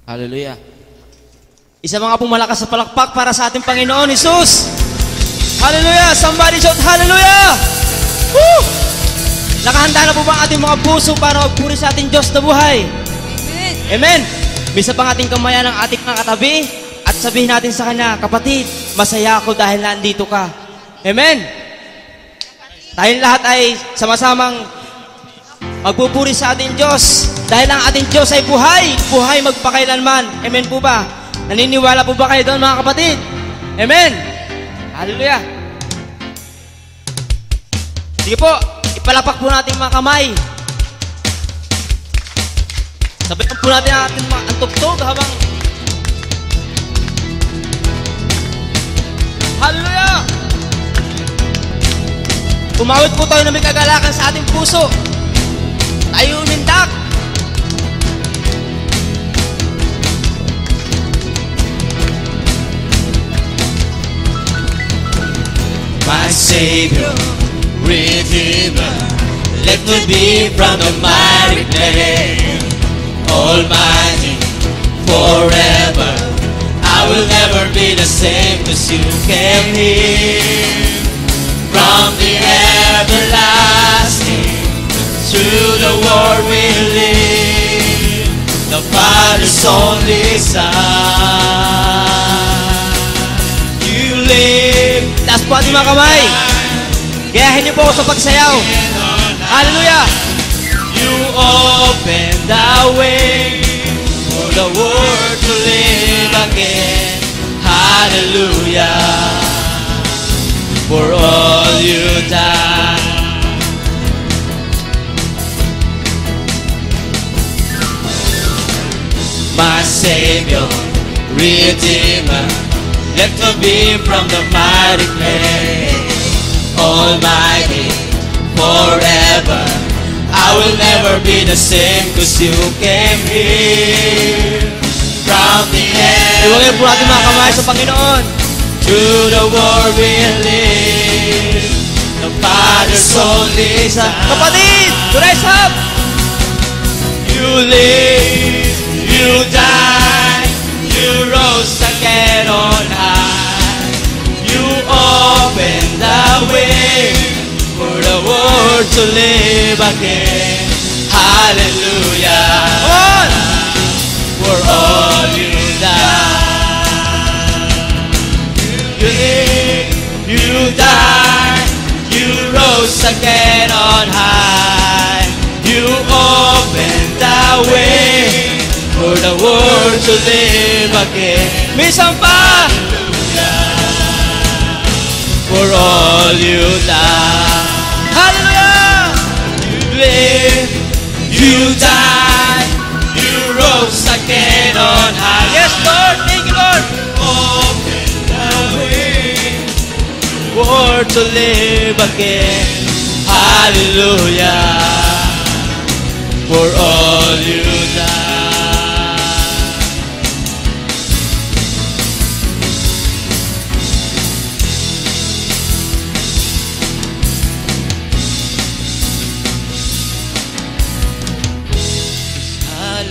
Hallelujah. Isa mga pong malakas sa palakpak para sa ating Panginoon Jesus. Hallelujah. Somebody shout hallelujah. Woo! Nakahanda na po ba ang ating mga puso para magpuri sa ating Diyos na buhay? Amen. Amen. Misa pang ating kamayan ng ating mga katabi at sabihin natin sa Kanya, kapatid, masaya ako dahil nandito ka. Amen. Tayong lahat ay sama-samang magpupuri sa ating Diyos dahil ang ating Diyos ay buhay, buhay magpakailanman. Amen po ba? Naniniwala po ba kayo doon mga kapatid? Amen. Hallelujah. Sige po, ipalapak po natin mga kamay. Sabihin po natin ang ating mga antugtog habang hallelujah! Umawit po tayo na may kagalakan sa ating puso. Tayo umintak. My Savior, Redeemer, let me be from the mighty clay. Almighty, forever, I will never be the same, 'cause you came here from the everlasting. Through the world we live, the Father's only Son. You live. Taas po ating mga kamay. Gayahin niyo po ako sa pagsayaw. Hallelujah! You open the way for the world to live again. Hallelujah. For all you done. My Savior, Redeemer, let me be from the mighty clay. Almighty, forever, I will never be the same, 'cause you came here from the end. Iwagay po natin mga kamay sa Panginoon. Through the world we live, the Father's only Son. Kapatid, to rise up! You live, you died, you rose again on high. You opened the way for the world to live again. Hallelujah. Come on! For all you done. You live, you died, you rose again on high. You opened the way for the world to live again. Minsan pa! For all you done. Hallelujah! You live, you died, you rose again on high. Yes, Lord! Thank you, Lord! Open the way for to live again. Hallelujah. For all you done.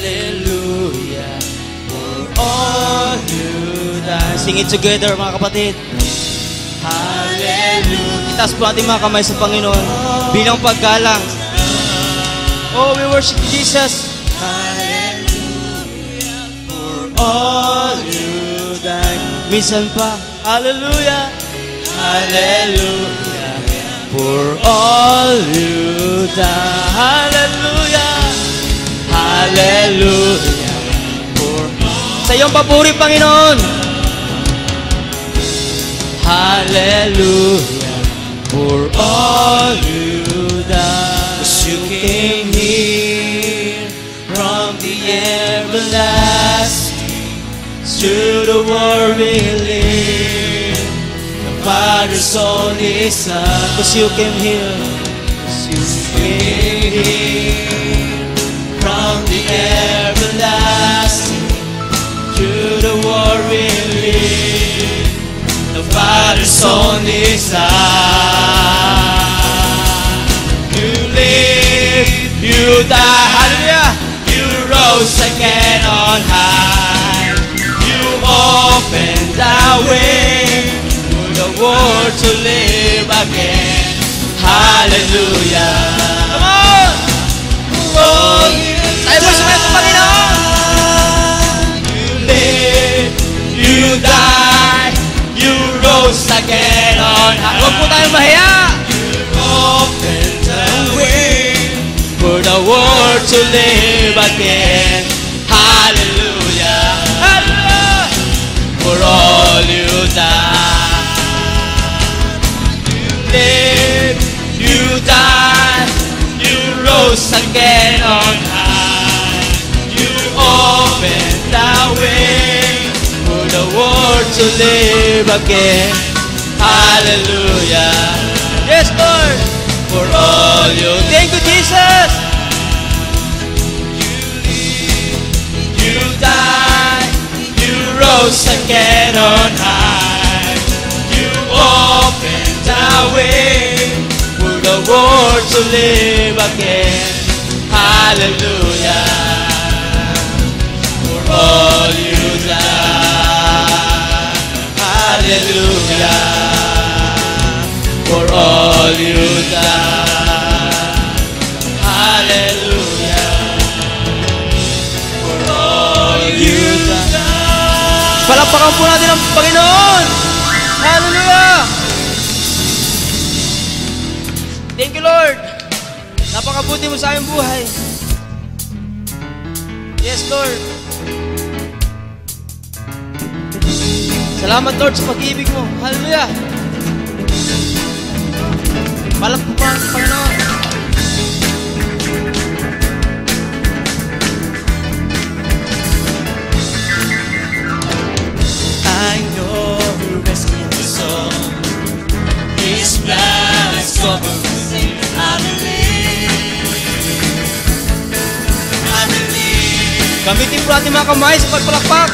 Hallelujah. For all you done. Sing it together mga kapatid. Hallelujah. Taas po natin mga kamay sa Panginoon bilang paggalang. Oh, we worship Jesus. Hallelujah. For all you done. Minsan pa. Hallelujah! Hallelujah. For all you done. Hallelujah. Hallelujah. For Sa iyong papuri, Panginoon. hallelujah. For all you done. 'Cause you came here from the everlasting. Through the world we live, the Father's only Son. 'Cause you came here. You came here from the everlasting. Through the world we live, the Father's only Son. You live, you died, Hallelujah! you rose again on high. opened the way for the world to live again. Hallelujah. Come on! Oh, you Tayo po sumayon sa Panginoon! live, you died, you rose again on high. Huwag po tayong mahiya! Open the way for the world to live again. Hallelujah. Hallelujah! For all you died. You lived, you died, you rose again on high. You opened the way for the world to live again. Hallelujah. Yes, Lord! For all you Thank you, Jesus! You died, you rose again on high. You opened the way for the world to live again. Hallelujah. For all you died. Hallelujah. For all you died. Hallelujah. For all you died. Palakpakan po natin ang Panginoon! Hallelujah! Thank you, Lord! Napakabuti mo sa aming buhay. Yes, Lord! Salamat, Lord, sa pag-ibig mo. Hallelujah! Palakpakan sa Panginoon. I know He rescued my soul. His blood has covered my sin. I believe. I believe. Gamitin po natin mga kamay sa pagpalakpak.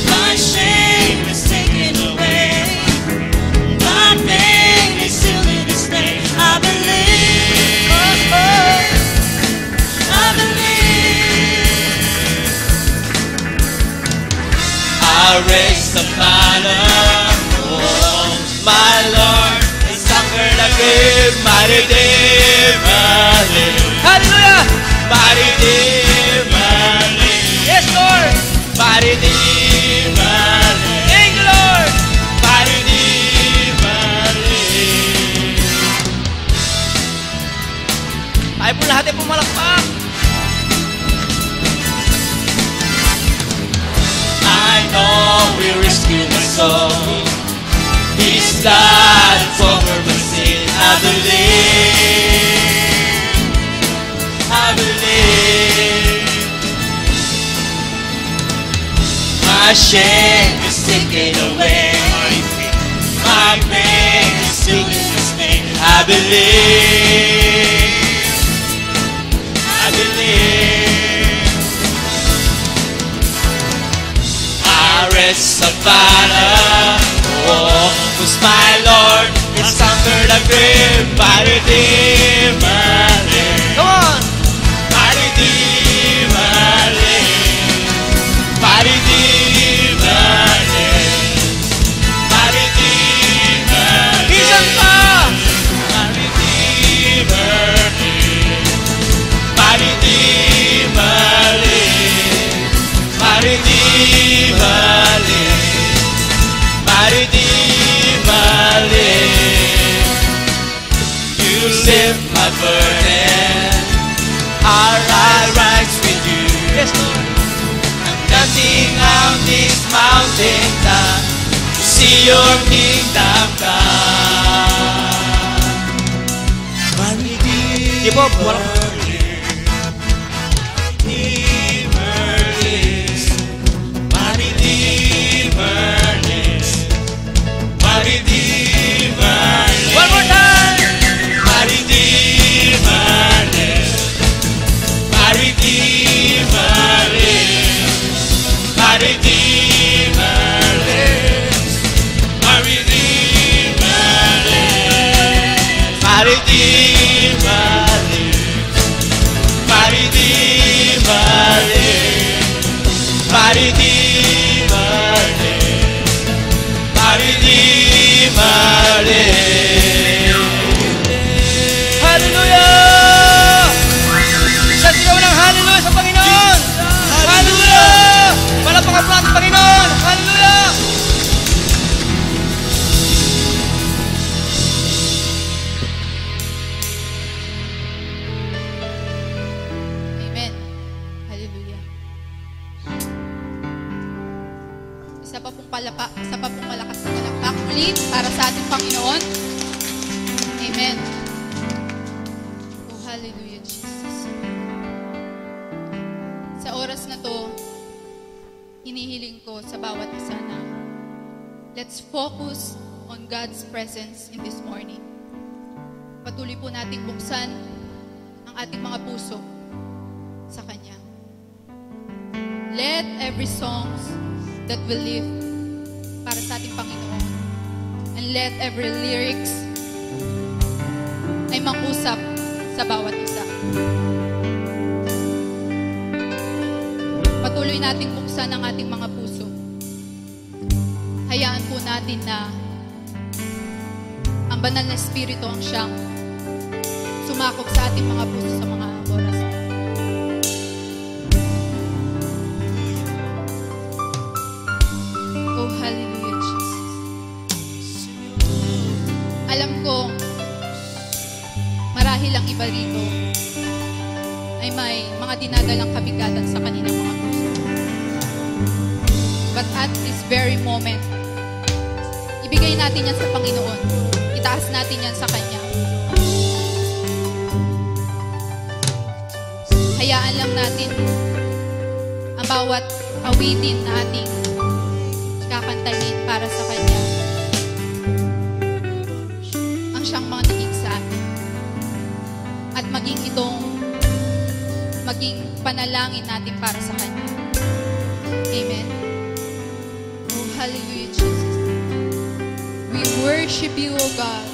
My shame is taken away. My pain is sealed in His name. I believe. I believe. I raise the banner. Oh, my Lord has conquered again. My Redeemer lives. Hallelujah! My Redeemer lives. Yes, Lord! My Redeemer lives. Thank you, Lord! My Redeemer lives. Tayo po lahat ay pumalakpak. I know He rescued my soul. His blood has covered my sin. I believe. I believe. My shame is taken away. My pain is sealed in His name. I believe. I believe. I rest a banner. Oh, who's my Lord has conquered the grave. My Redeemer lives. Come on! My Redeemer lives. My Redeemer lives. My Redeemer Minsan lives. pa! My Redeemer lives. My Redeemer lives. My Redeemer lives. My Redeemer lives. You lift my burden. I rise with you. Yes, Lord! Nothing on this mountain top to see your kingdom come. My Di po, Redeemer lives. My Redeemer lives. My Redeemer lives. one more time! My Redeemer lives. My Redeemer lives. My Redeemer lives. My Redeemer lives. My Redeemer lives. My Redeemer lives. My Redeemer bumalik. Hallelujah! Isang sigaw ng hallelujah sa Panginoon! Hallelujah! Palapakan po natin Panginoon! Hallelujah! Amen. Hallelujah. Isa pa pong malakas na palakpak ulit para sa ating Panginoon. Amen. Oh, hallelujah, Jesus. Sa oras na to, hinihiling ko sa bawat isa na let's focus on God's presence in this morning. Patuloy po nating buksan ang ating mga puso sa Kanya. Let every songs that we live para sa ating Panginoon, and let every lyrics ay mangusap sa bawat isa. Patuloy nating buksan ang ating mga puso. Hayaan po natin na ang banal na Espiritu ang siyang sumakop sa ating mga puso sa mga oras. Oh, hallelujah, Jesus. Alam ko, marahil ang iba rito ay may mga dinadalang kabigatan sa kanilang mga puso. But at this very moment, ibigay natin yan sa Panginoon. Itaas natin yan sa Kanya. Hayaan lang natin ang bawat awitin na ating kakantahin para sa Kanya. Ang siyang mga naging sa atin. At maging panalangin natin para sa Kanya. Amen. Oh, hallelujah, Jesus. We worship you, O God.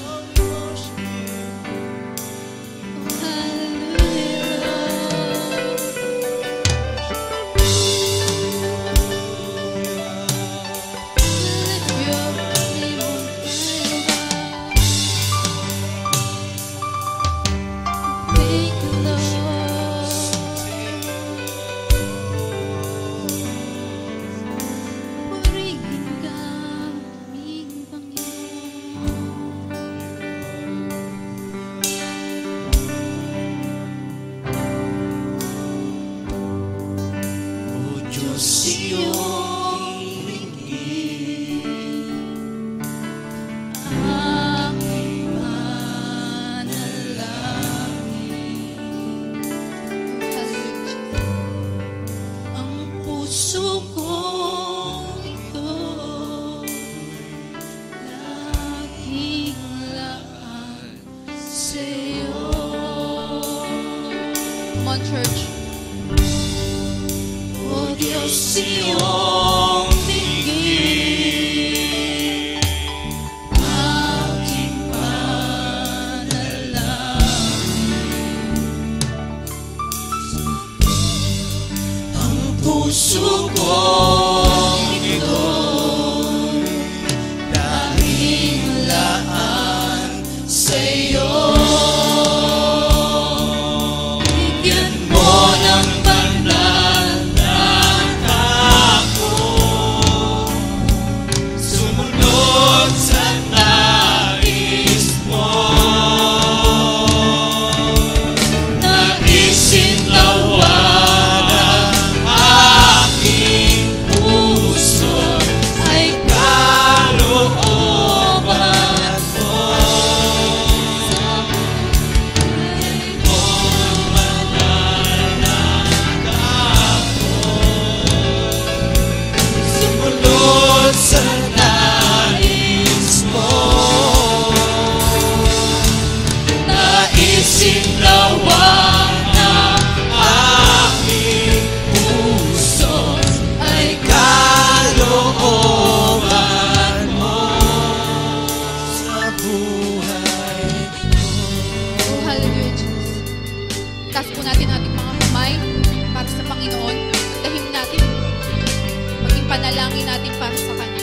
Panalangin natin para sa Kanya.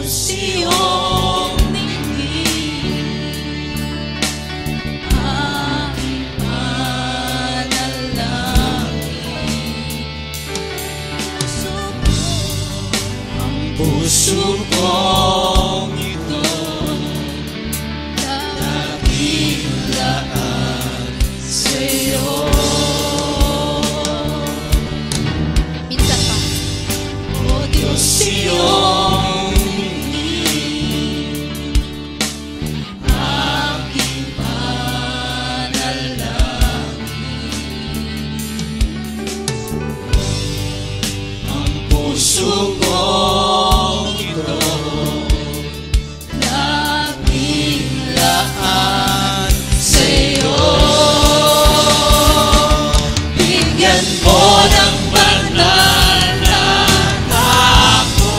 Diyos iyong ningin, aking panalangin. Puso kong ito dakilaan sa'yo. Minsan pa. O Diyos iyong ningin, aking panalangin. Ang puso kong ito dakilaan sa'yo. Bigyan mo ng banal na ako,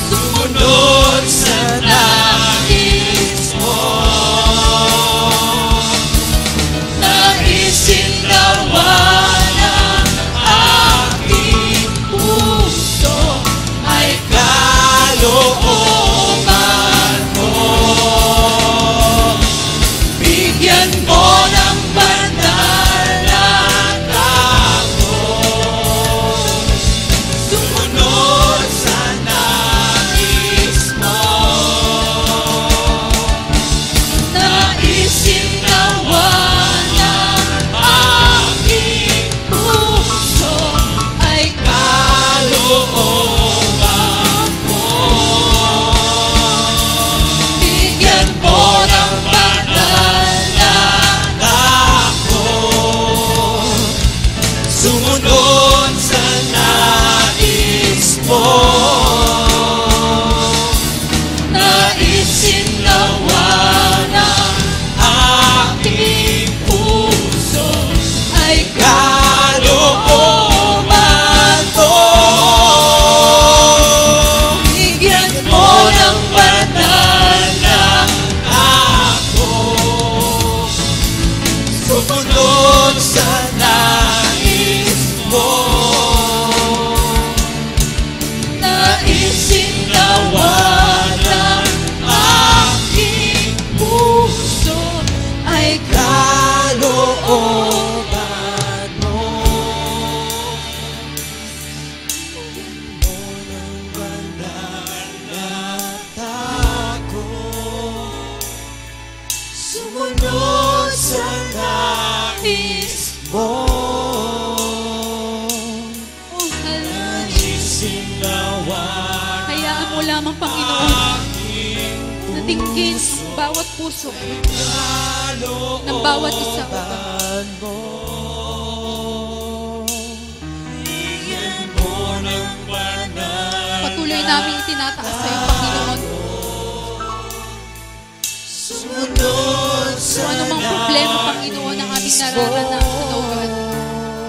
sumunod sa nais mo. Naisin nawa ng aking puso ay kalooban mo. Bigyan mo ng banal na ako, sumunod sa nais mo. Naisin nawa ng aking puso ay kalooban mo. Bigyan mo ng banal na ako, sumunod sa nais mo. Naisin nawa ng aking puso ay kalooban mo. Bigyan mo ng banal na ako, sumunod sa nais mo. Naisin nawa ng aking puso ay kalooban mo. Sumunod sa nais mo. Oh, hallelujah. Naisin nawa Hayaan mo lamang, Panginoon, na dinggin ang bawat puso ng bawat isa. mo. Bigyan mo ng banal Patuloy namin itinataas sa iyo, Panginoon. sumunod sa Kung anumang problema, Panginoon, ang aming nararanasan, O God,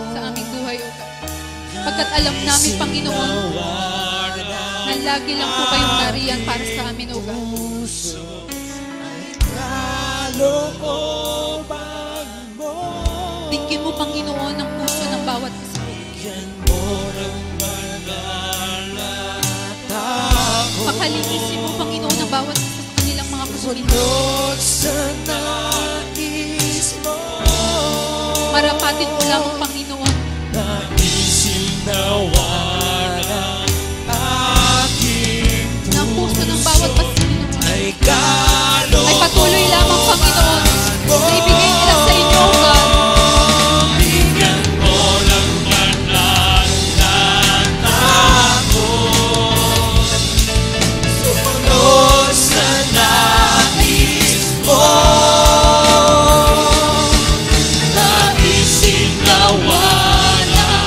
sa aming buhay, O God. Pagkat alam namin, Panginoon, na lagi lang po kayong nariyan para sa amin, O God. kalooban mo. Dinggin mo, Panginoon, ang puso ng bawat isa. Bigyan mo ng banal na ako, Pakalinisin mo, Panginoon, ang bawat isa sa kanilang mga kasurihan. sumunod sa nais mo. Marapatin mo lamang, Panginoon, Naisin nawa ng aking na ang puso ng bawat Panginoon ay kalooban ay patuloy lamang, Panginoon, na ibigay nila sa inyo, O God. Bigyan mo ng banal na ako, sumunod sa nais mo. Naisin nawa ng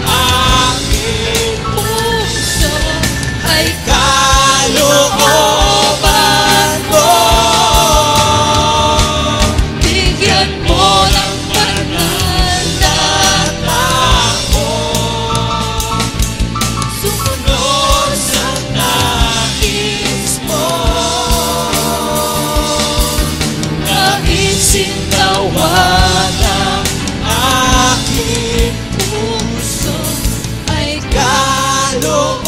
aking puso ay kalooban mo. Bigyan mo ng banal na ako, sumunod sa nais mo. Naisin nawa ng aking puso ay kalooban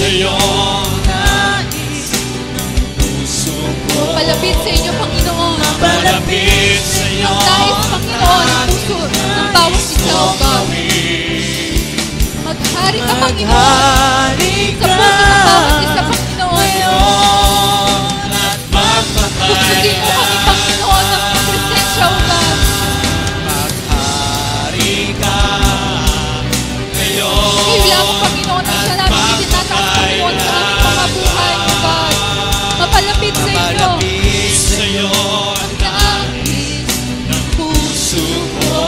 sa'yo nais ng puso ko. Palapit sa inyo, Panginoon. Palapit sa'yo Ang nais, Panginoon, ng puso ng bawat isa, O God. Maghari ka, Panginoon. Sa puso ng bawat isa, Panginoon. Ngayon at Buksutin mo kami, Panginoon, ng presensya, O God. maghari ka ngayon. Iwila mo, Panginoon, ang siya namin itinataas, Panginoon, sa aming mga buhay, O God. Mapalapit sa inyo. Malapit sa'yo Ang nais ng puso ko.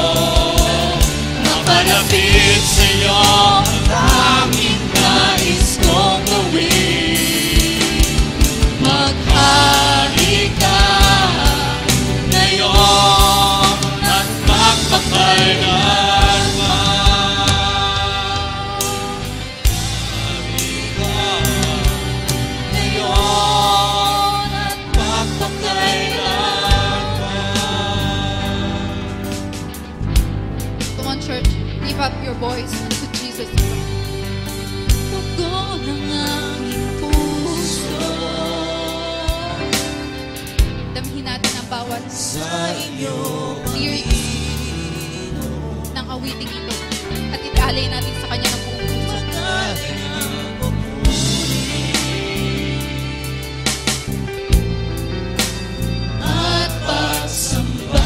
Mapalapit sa'yo ang aming nais kong gawin. Maghari ka ngayon at magpakailanman. Maghari ka ngayon at magpakailanman. Come on, church. Lift up your voice to Jesus Christ. Tugon ng aming puso. Damhin natin ang bawat Sa inyo lyrics ng awiting ito at iaalay natin sa Kanya ng buong puso. at pagsamba.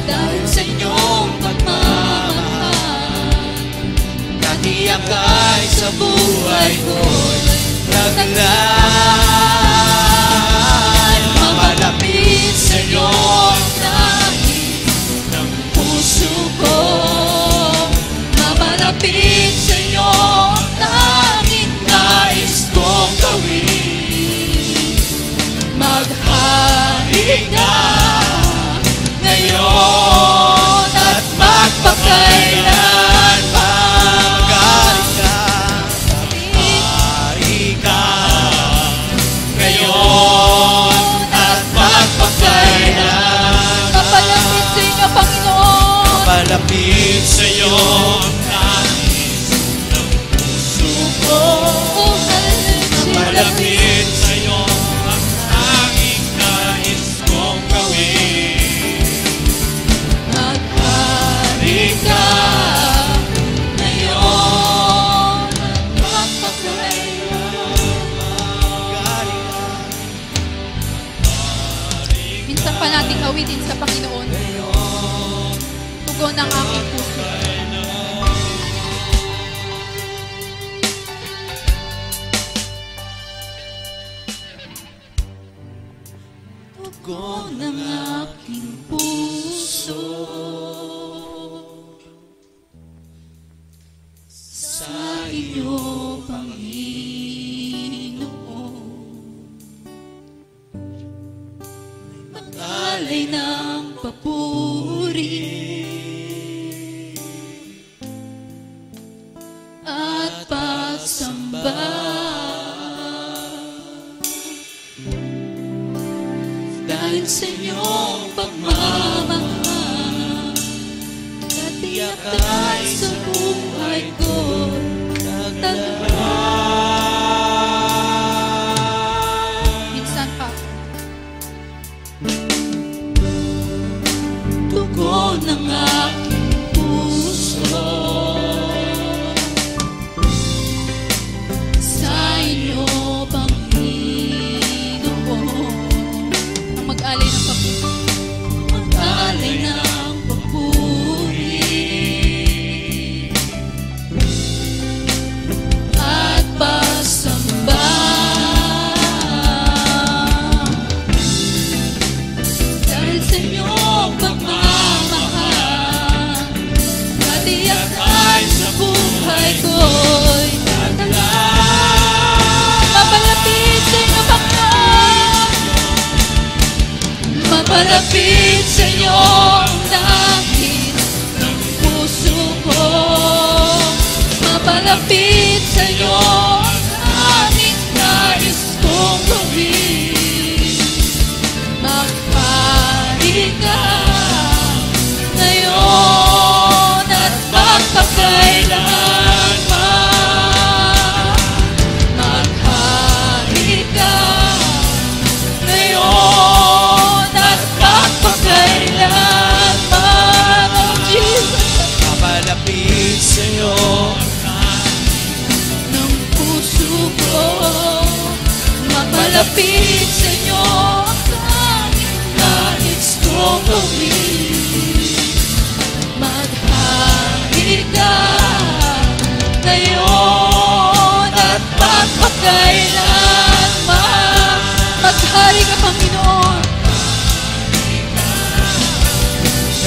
Dahil sa inyong pagmamahal, katiyakay sa buhay ko'y naglay. Mamalapit sa iyo ang nais ng puso ko. Mamalapit sa iyo ang tanging nais kong gawin. Maghari ka ngayon at magpakailanman. Maghari ka ngayon at magpakailanman. Mapalapit sa inyo, Panginoon. Malapit sa iyo ang nais ng puso ko. Oh, hallelujah. Malapit sa iyo ang tanging nais kong gawin. Maghari ka ngayon at magpakailanman. Minsan pa nating awitin sa Panginoon. Tugon ng aking puso. Tugon ng aking puso sa iyo, Panginoon. Mag-alay ng papuri at pagsamba. Dahil sa iyong pagmamahal, katiyakay sa buhay ko naglay. Minsan pa. Tugon ng aking puso sa inyo, Panginoon. Ang mag-alay ng pag Mapalapit sa inyo ang tanging nais kong gawin. Maghari ka ngayon at magpakailanman. Maghari ka, Panginoon,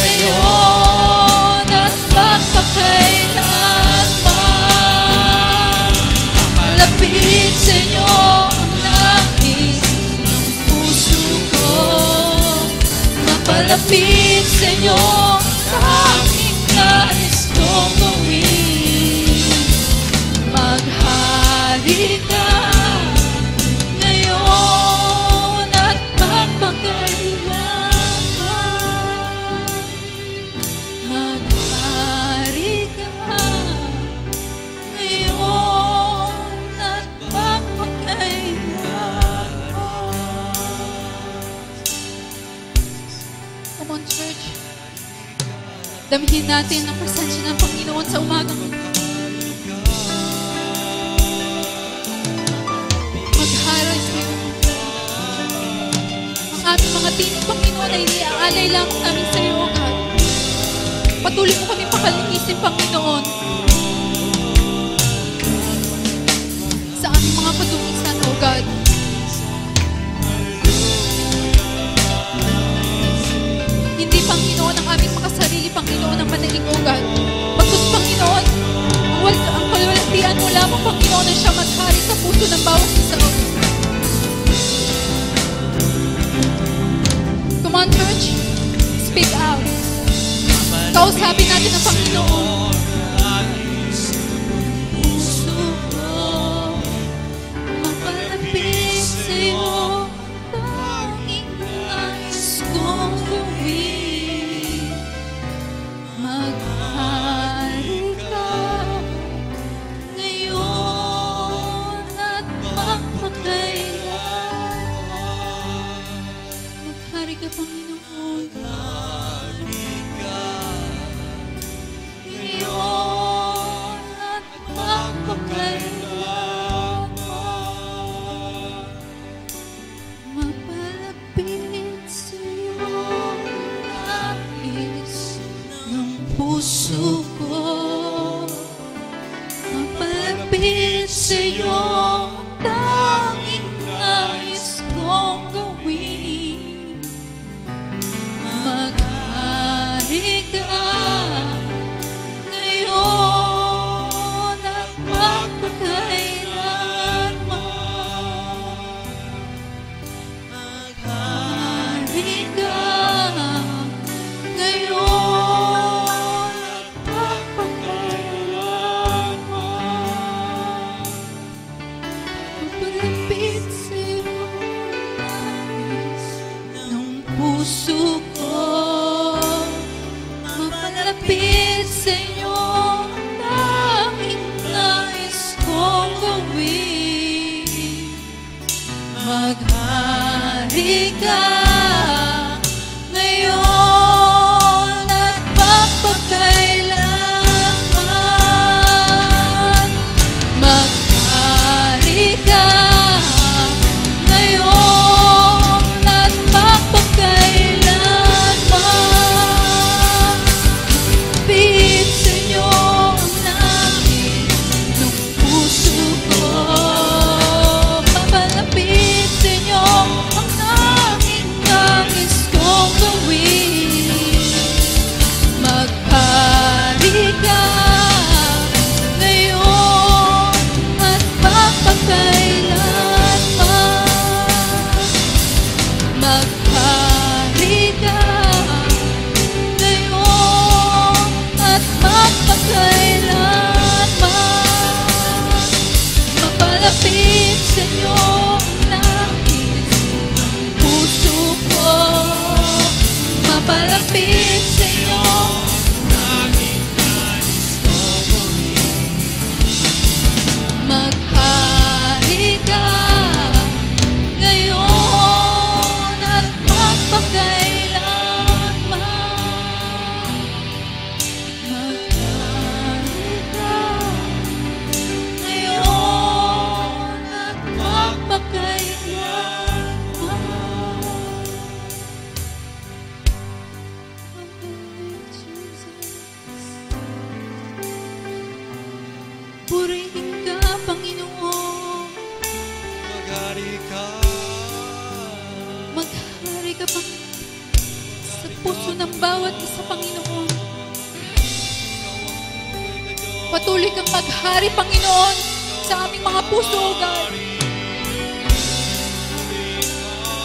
ngayon at magpakailanman. Malapit sa inyo ang nais ng puso ko. Mapalapit sa inyo ang tanging nais kong gawin. Maghari ka ngayon at magpakailanman. Maghari ka ngayon at magpakailanman. Come on, church. Damihin natin ang presensya ng Panginoon sa umagang ito. Magharay sa iyo. Ang aming mga tinig, Panginoon, ay iaalay lamang namin sa iyo, O God. Patuloy mo kami pakalinisin, Panginoon, sa aming mga kadumisan, O God. Hindi, Panginoon, ang aming mga sarili, Panginoon, ang manalig, O God. Bagkus, Panginoon, ang kalwalatian mo lamang, Panginoon, na siya maghari sa puso ng bawat isa, O God. Come on, church. Speak out. Kausapin natin ang Panginoon. Puso ko, mapalapit sa'yo, tanging nais kong gawin. Maghari ka ngayon at magpakailanman. Maghari ka, Panginoon. Ngayon at magpakailanman. Mapalapit sa'yo nais ng puso ko. Mapalapit sa'yo tanging nais kong gawin. Maghari ka ngayon at magpakailanman. Maghari ka ngayon at magpakailanman. Mapalapit sa'yo nais ng puso ko. Mapalapit sa'yo tanging nais kong gawin. Maghari ka ngayon at magpakailanman. Maghari ka ngayon at magpakailanman. Pit sa inyo ang nais ng puso ko. Mapalapit sa inyo ang tanging nais kong gawin. Maghari ka ngayon at magpakailanman. Maghari ka ngayon at magpakailanman. Mapalapit sa inyo ang nais ng puso ko. Mapalapit sa inyo maghari ka ngayon at magpakailanman. Maghari ka ngayon at magpakailanman. ka, Panginoon, sa puso ng bawat isa, Panginoon. Patuloy kang maghari, Panginoon, sa aming mga puso, O God.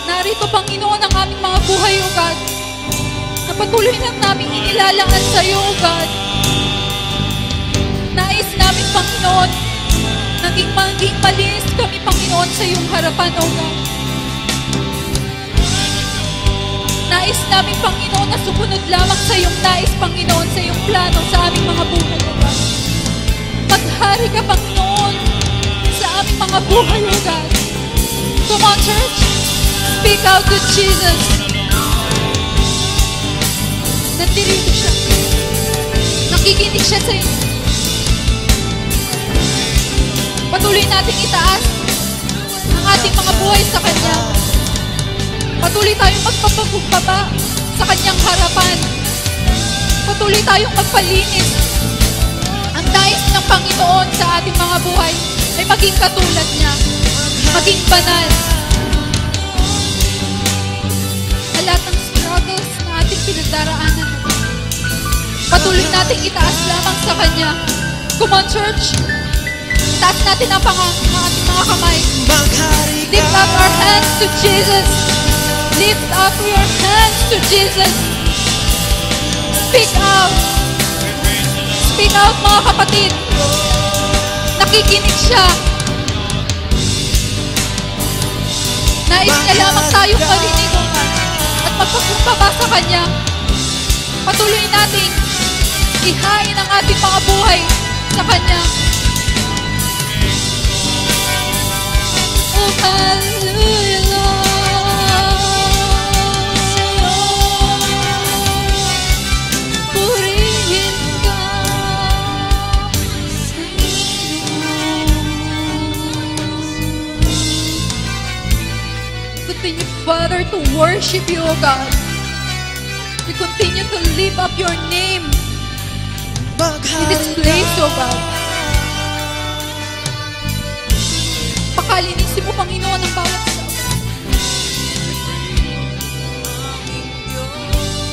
Narito, Panginoon, ang aming mga buhay, O God, na patuloy lang namin inilalaan sa iyo, O God. Nais namin, Panginoon, maging malinis kami, Panginoon, sa iyong harapan, O God. Nais namin, Panginoon, na sumunod lamang sa iyong nais, Panginoon, sa iyong plano sa aming mga buhay, O God. Maghari ka, Panginoon, sa aming mga buhay, O God. Come on, church. Speak out to Jesus. Nandirito siya. Nakikinig siya sa iyo. Patuloy nating itaas ang ating mga buhay sa Kanya. Patuloy tayong magpapagumbaba sa Kanyang harapan. Patuloy tayong magpalinis. Ang nais ng Panginoon sa ating mga buhay ay maging katulad niya, maging banal. Lahat ng struggles na ating pinagdaraanan, patuloy nating itaas lamang sa Kanya. Come on, church. Itaas natin ang ating mga kamay. Lift up our hands to Jesus. Lift up your hands to Jesus. Speak out. Speak out, mga kapatid. Nakikinig siya. Nais niya lamang tayong marinig at magpakumbaba sa Kanya. Patuloy natin ihain ang ating mga buhay sa Kanya. Oh, hallelujah, Lord. Purihin ka, continue, Father, to worship you, O God. We continue to lift up your name in this place, O God. Pakalinisin mo, Panginoon, ang bawat isa.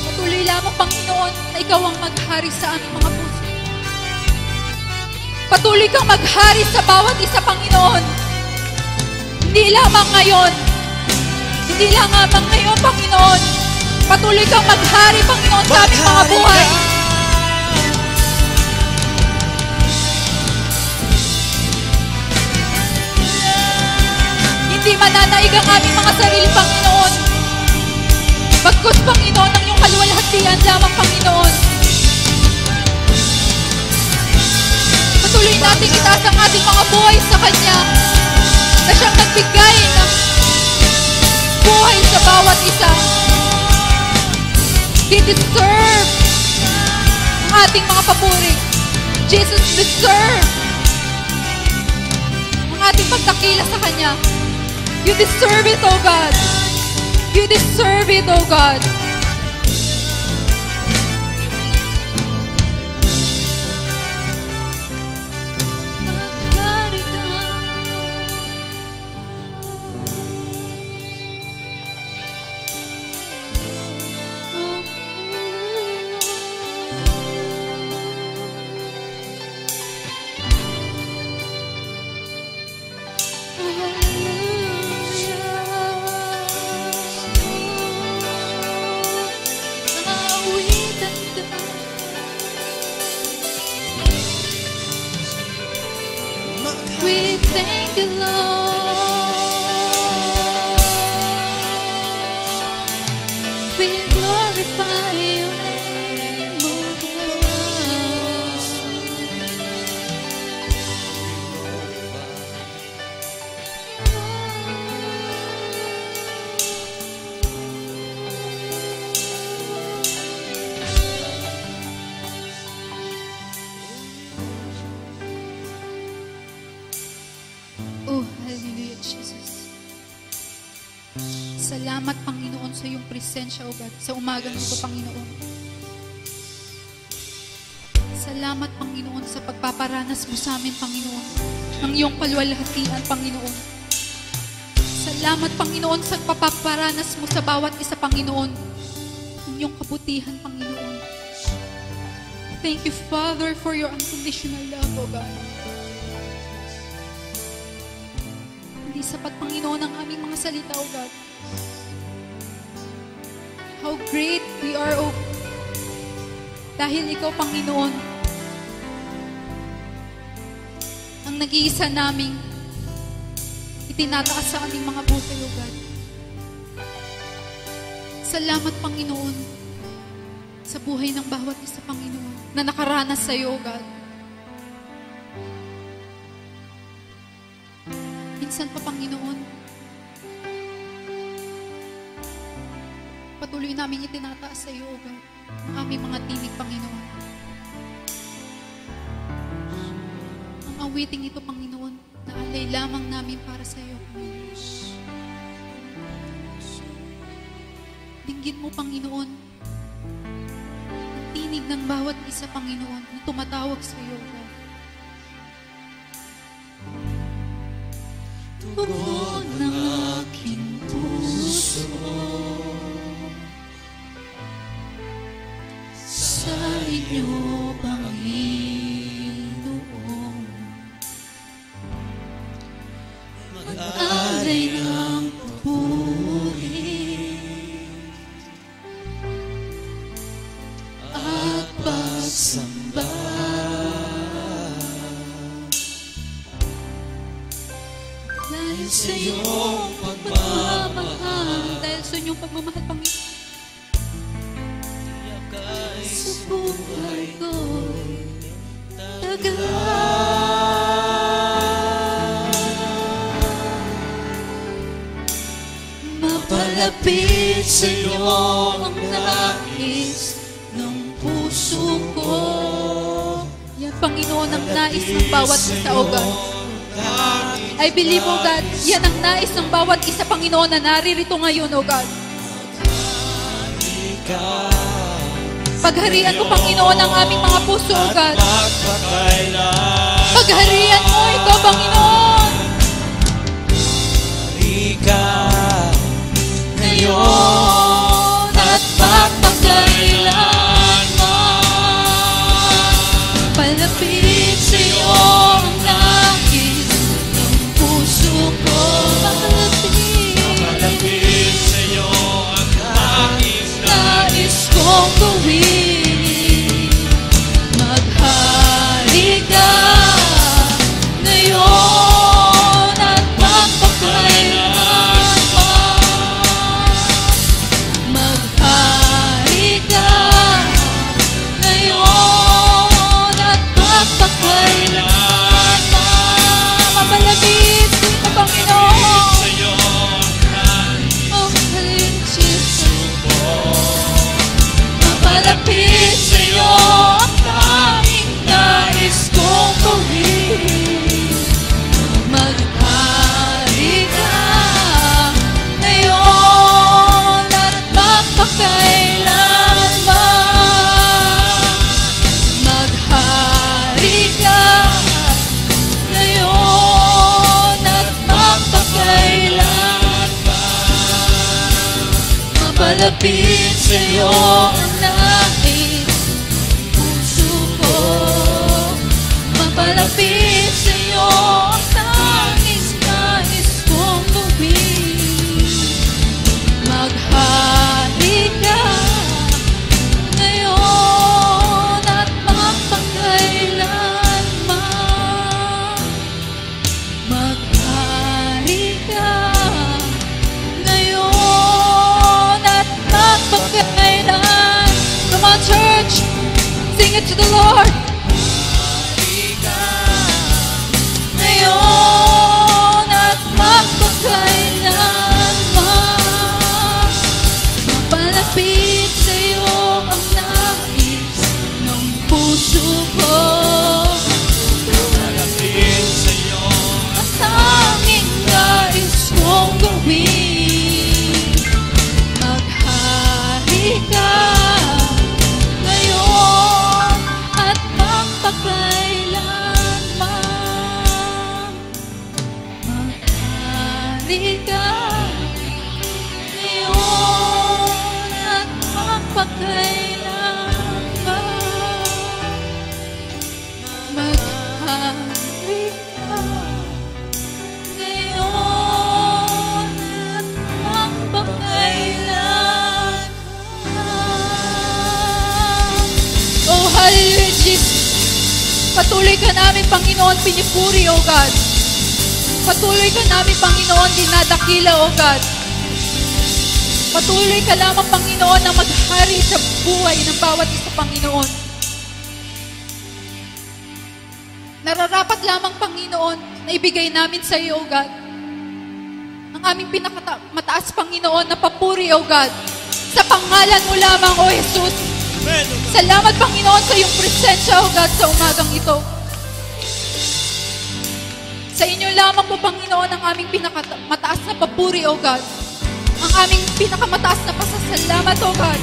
Patuloy lamang, Panginoon, na ikaw ang maghari sa aming mga puso. Patuloy kang maghari sa bawat isa, Panginoon. Hindi lamang ngayon. Hindi lamang ngayon, Panginoon. Patuloy kang maghari, Panginoon, sa aming mga buhay. Hindi mananaig ang aming mga sarili, Panginoon. Bagkus, Panginoon, ang iyong kaluwalhatian lamang, Panginoon. Patuloy natin itaas ang ating mga buhay sa Kanya, na siyang nagbigay ng buhay sa bawat isa. He deserves ang ating mga papuri. Jesus deserves ang ating pagdakila sa Kanya. You deserve it, O God. You deserve it, O God. We thank you, Lord. We glorify your name, O God. Oh, hallelujah, Jesus. Salamat, Panginoon, sa iyong presensya, O God, sa umagang ito, Panginoon. Salamat, Panginoon, sa pagpaparanas mo sa amin, Panginoon, ng iyong kaluwalhatian, Panginoon. Salamat, Panginoon, sa papaparanas mo sa bawat isa, Panginoon. Inyong kabutihan, Panginoon. Thank you, Father, for your unconditional love, O God. Hindi sapat, Panginoon, ang aming mga salita, O God. How great we are, O God. Dahil Ikaw, Panginoon, ang nag-iisa naming itinataas sa aming mga buhay, O God. Salamat, Panginoon, sa buhay ng bawat isa, Panginoon, na nakaranas sa iyo, O God. Minsan pa, Panginoon, patuloy namin itinataas sa iyo, O God, ang aming mga tinig, Panginoon. Ang awiting ito, Panginoon, na alay lamang namin para sa iyo, Panginoon. Dinggin mo, Panginoon, ang tinig ng bawat isa, Panginoon, na tumatawag sa iyo, God. Tugon ng aking puso sa inyo, Panginoon. Mag-alay ng papuri at pagsamba dahil sa iyong pagmamahal, dahil sa iyong pagmamahal, Panginoon. Sa buhay ko'y mapalapit sa iyo ang nais ng puso ko. Yan, Panginoon, ang nais ng bawat isa, O God. I believe, O God, yan ang nais ng bawat isa, Panginoon, na naririto ngayon, O God. Pagharian mo, Panginoon, ang aming mga puso, O God. Pagharian mo ito, Panginoon. Ngayon at magpakailanman, palapit sa iyo ang nais ng puso ko. Palapit sa iyo ang nais kong gawin. Maghari ka ngayon at magpakailanman. Maghari ka ngayon at magpakailanman. Mapalapit sa iyo, Panginoon. Oh, Jesus. Mapalapit sa iyo ang tanging nais kong gawin. Maghari ka ngayon at magpakailanman. Maghari ka ngayon at magpakailanman. Mapalapit sa iyo ang nais puso ko. Mapalapit sa iyo ang tanging nais kong gawin. Maghari ka ngayon at magpakailanman. Maghari ka ngayon at magpakailanman. Come on, church, sing it to the Lord. Ngayon at magpakailanman, mapalapit sa iyo ang nais ng puso ko. Mapalapit sa iyo ang tanging nais kong gawin. Maghari ka ngayon at magpakailanman. Maghari ka magpakailanman. Maghari ka ngayon at magpakailanman. Oh, hallelujah, Jesus. Patuloy ka namin, Panginoon, pinipuri, O God. Patuloy ka namin, Panginoon, dinadakila, O God. Patuloy ka lamang, Panginoon, na maghari sa buhay ng bawat isa, Panginoon. Nararapat lamang, Panginoon, na ibigay namin sa iyo, O God. Ang aming pinakamataas, Panginoon, na papuri, O God. Sa pangalan mo lamang, O Jesus. Salamat, Panginoon, sa iyong presensya, O God, sa umagang ito. Sa inyo lamang po, Panginoon, ang aming pinakamataas na papuri, O God. Ang aming pinakamataas na pasasalamat, O God.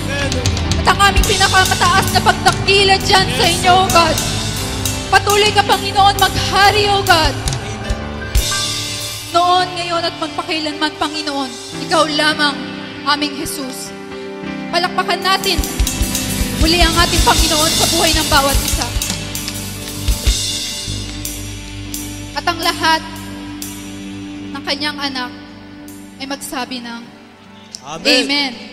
At ang aming pinakamataas na pagdakila dyan sa inyo, O God. Patuloy ka, Panginoon, maghari, O God. Noon, ngayon, at magpakailanman, Panginoon, ikaw lamang, aming Jesus. Palakpakan natin muli ang ating Panginoon sa buhay ng bawat isa. At ang lahat ng kanyang anak ay magsabi ng Amen.